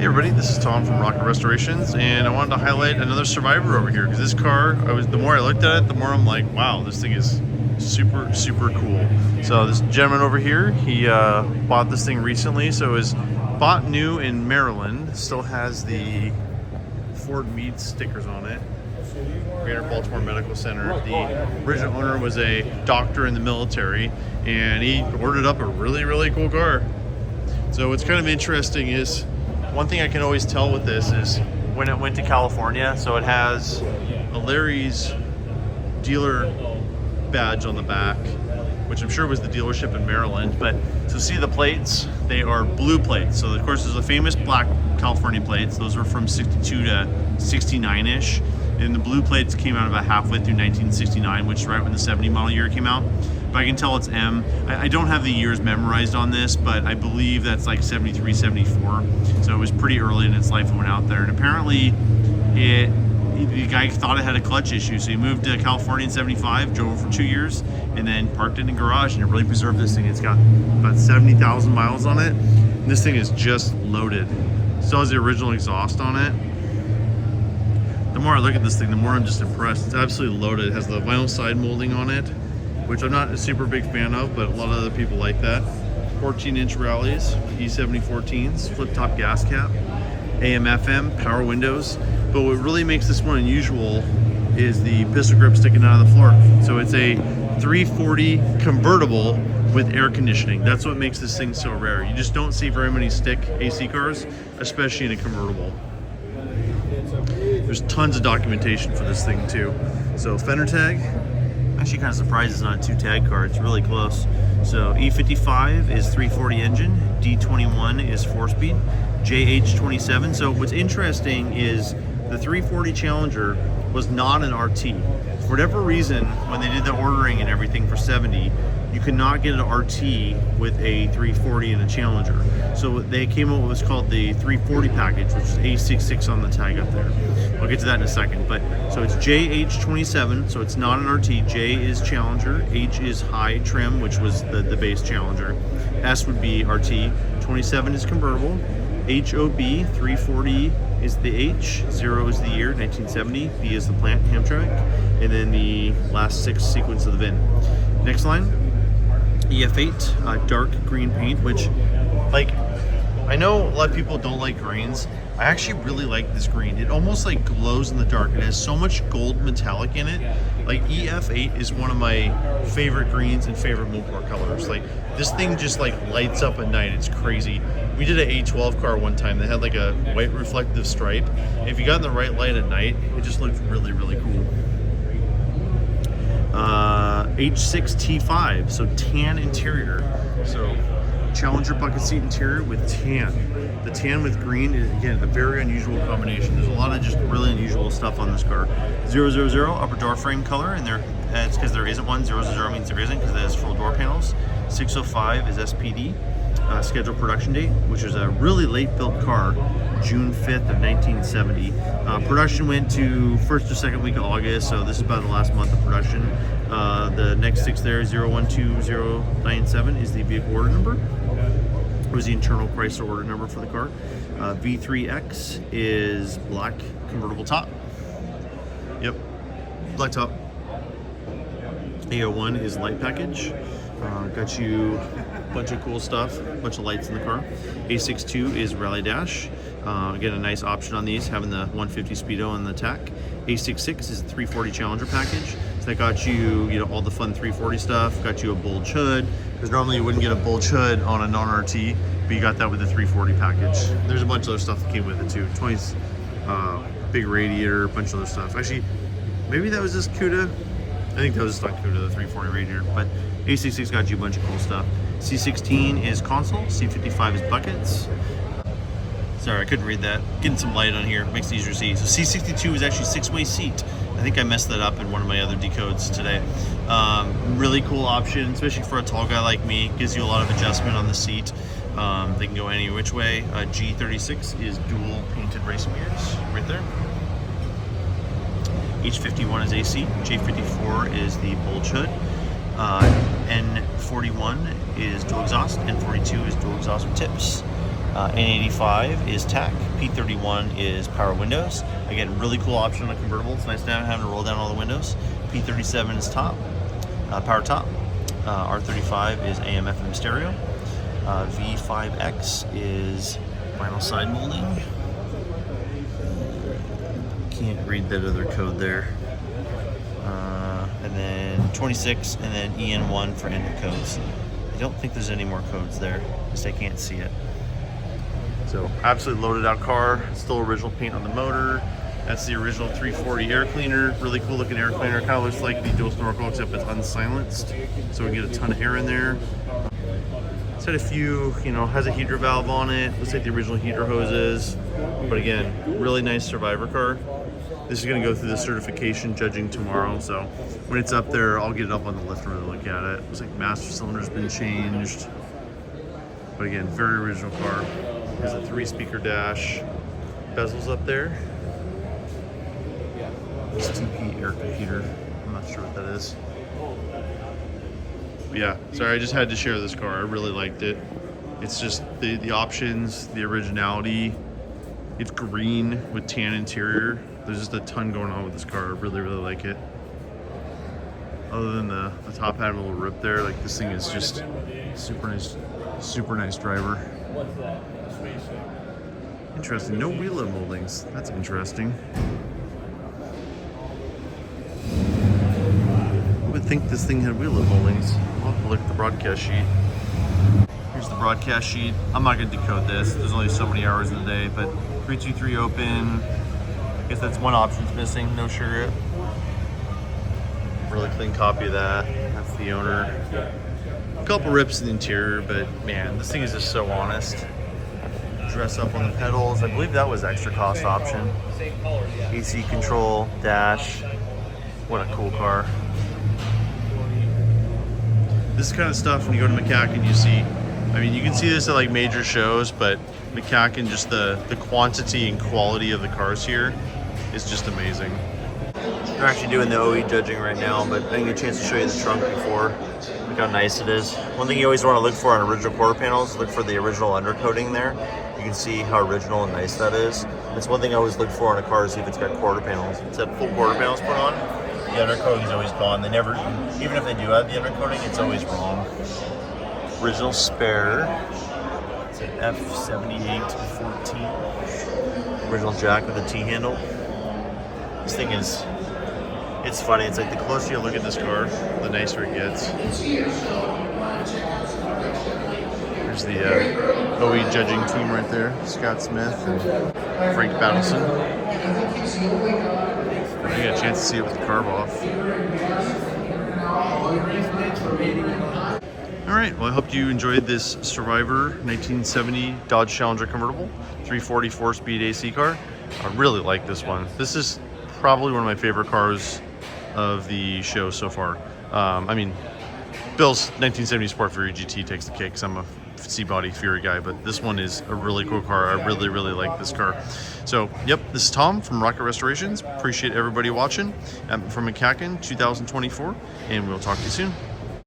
Hey everybody, this is Tom from Rocket Restorations, and I wanted to highlight another Survivor over here because this car, the more I looked at it, the more I'm like, wow, this thing is super cool. So this gentleman over here, he bought this thing recently, so it was bought new in Maryland, still has the Fort Meade stickers on it. Greater Baltimore Medical Center. The original owner was a doctor in the military, and he ordered up a really cool car. So what's kind of interesting is, one thing I can always tell with this is when it went to California, so it has a Larry's dealer badge on the back, which I'm sure was the dealership in Maryland. But so see the plates, they are blue plates. So of course there's the famous black California plates. Those were from 62 to 69-ish. And the blue plates came out about halfway through 1969, which is right when the 70 model year came out. But I can tell it's M. I don't have the years memorized on this, but I believe that's like 73, 74. So it was pretty early in its life when it went out there. And apparently the guy thought it had a clutch issue. So he moved to California in 75, drove it for 2 years, and then parked it in a garage, and it really preserved this thing. It's got about 70,000 miles on it. And this thing is just loaded. Still has the original exhaust on it. The more I look at this thing, the more I'm just impressed. It's absolutely loaded. It has the vinyl side molding on it, which I'm not a super big fan of, but a lot of other people like that. 14-inch rallies, E7014s, flip-top gas cap, AM, FM, power windows. But what really makes this one unusual is the pistol grip sticking out of the floor. So it's a 340 convertible with air conditioning. That's what makes this thing so rare. You just don't see very many stick AC cars, especially in a convertible. There's tons of documentation for this thing too. So fender tag, actually kind of surprised it's not a 2-tag car. It's really close. So E55 is 340 engine, D21 is 4-speed, JH27. So what's interesting is the 340 Challenger was not an RT. For whatever reason, when they did the ordering and everything for 70, you could not get an RT with a 340 and a Challenger. So they came up with what's called the 340 package, which is A66 on the tag up there. I'll get to that in a second. But so it's JH27, so it's not an RT. J is Challenger, H is high trim, which was the base Challenger. S would be RT. 27 is convertible. HOB, 340 is the H, 0 is the year, 1970, B is the plant, Hamtramck, and then the last 6 sequence of the VIN. Next line, EF8, dark green paint, which, like, I know a lot of people don't like greens. I actually really like this green. It almost like glows in the dark. It has so much gold metallic in it. Like EF8 is one of my favorite greens and favorite Mopar colors. Like this thing just like lights up at night. It's crazy. We did an A12 car one time that had like a white reflective stripe. If you got in the right light at night, it just looked really cool. H6 T5, so tan interior. So Challenger bucket seat interior with tan. The tan with green is, again, a very unusual combination. There's a lot of just really unusual stuff on this car. 000 upper door frame color, and it's because there isn't one. 000 means there isn't because it has full door panels. 605 is SPD. Scheduled production date, which is a really late built car, June 5th of 1970. Production went to first or second week of August, so this is about the last month of production. The next 6 there, 012097, is the vehicle order number. It was the internal Chrysler order number for the car. V3X is black convertible top. Yep, black top. A01 is light package. Got you a bunch of cool stuff, a bunch of lights in the car. A62 is rally dash. Again, a nice option on these, having the 150 speedo on the tack. A66 is a 340 Challenger package. So that got you, all the fun 340 stuff. Got you a bulge hood, because normally you wouldn't get a bulge hood on a non-RT, but you got that with the 340 package. There's a bunch of other stuff that came with it too. 20s, big radiator, a bunch of other stuff. Actually, maybe that was just CUDA. I think that was just on CUDA, the 340 radiator, but A66 got you a bunch of cool stuff. C16 is console, C55 is buckets. Sorry, I couldn't read that. Getting some light on here, makes it easier to see. So C62 is actually 6-way seat. I think I messed that up in one of my other decodes today. Really cool option, especially for a tall guy like me. Gives you a lot of adjustment on the seat. They can go any which way. G36 is dual painted racing mirrors, right there. H51 is AC, J54 is the bulge hood. N41 is dual exhaust, N42 is dual exhaust with tips. N85 is tack. P31 is power windows. Again, really cool option on a convertible. It's nice now having to roll down all the windows. P37 is top, power top. R35 is AM FM stereo. V5X is vinyl side molding. Can't read that other code there. And then 26, and then EN1 for enter codes. I don't think there's any more codes there, just I can't see it. So absolutely loaded out car. Still original paint on the motor. That's the original 340 air cleaner. Really cool looking air cleaner. Kind of looks like the dual snorkel except it's unsilenced, so we get a ton of air in there. It's had a few, has a heater valve on it. Looks like the original heater hoses. But again, really nice survivor car. This is going to go through the certification judging tomorrow, so when it's up there, I'll get it up on the lift and really look at it. Looks like master cylinder's been changed. But again, very original car. There's a 3-speaker dash. Bezels up there. This TP air computer. I'm not sure what that is. But yeah, sorry, I just had to share this car. I really liked it. It's just the options, the originality. It's green with tan interior. There's just a ton going on with this car. I really, really like it. Other than the top had a little rip there, like this thing is just super nice driver. Interesting, no wheel lid moldings. That's interesting. I would think this thing had wheel lid moldings. I'll have to look at the broadcast sheet. Here's the broadcast sheet. I'm not gonna decode this. There's only so many hours in the day, but 323 open. I guess that's one option's missing, no sugar. Really clean copy of that. That's the owner. A couple rips in the interior, but man, this thing is just so honest. Dress up on the pedals. I believe that was extra cost option. AC control, dash. What a cool car. This kind of stuff when you go to MCACN you see. I mean, you can see this at like major shows, but MCACN, just the quantity and quality of the cars here is just amazing. They're actually doing the OE judging right now, but I didn't get a chance to show you the trunk before. Look how nice it is. One thing you always want to look for on original quarter panels, look for the original undercoating there. You can see how original and nice that is. That's one thing I always look for on a car, to see if it's got quarter panels. If it's got full quarter panels put on, the undercoating is always gone. They never, even if they do have the undercoating, it's always wrong. Original spare. It's an F7814. Original jack with a T-handle. This thing is, it's funny. It's like the closer you look at this car, the nicer it gets. There's the OE judging team right there. Scott Smith and Frank Battleson. I got a chance to see it with the carb off. Alright, well I hope you enjoyed this Survivor 1970 Dodge Challenger convertible, 340 4-speed AC car. I really like this one. This is probably one of my favorite cars of the show so far. I mean, Bill's 1970 Sport Fury GT takes the cake because I'm a C-body Fury guy, but this one is a really cool car. I really, really like this car. So, yep, this is Tom from Rocket Restorations. Appreciate everybody watching. I'm from MCACN 2024, and we'll talk to you soon.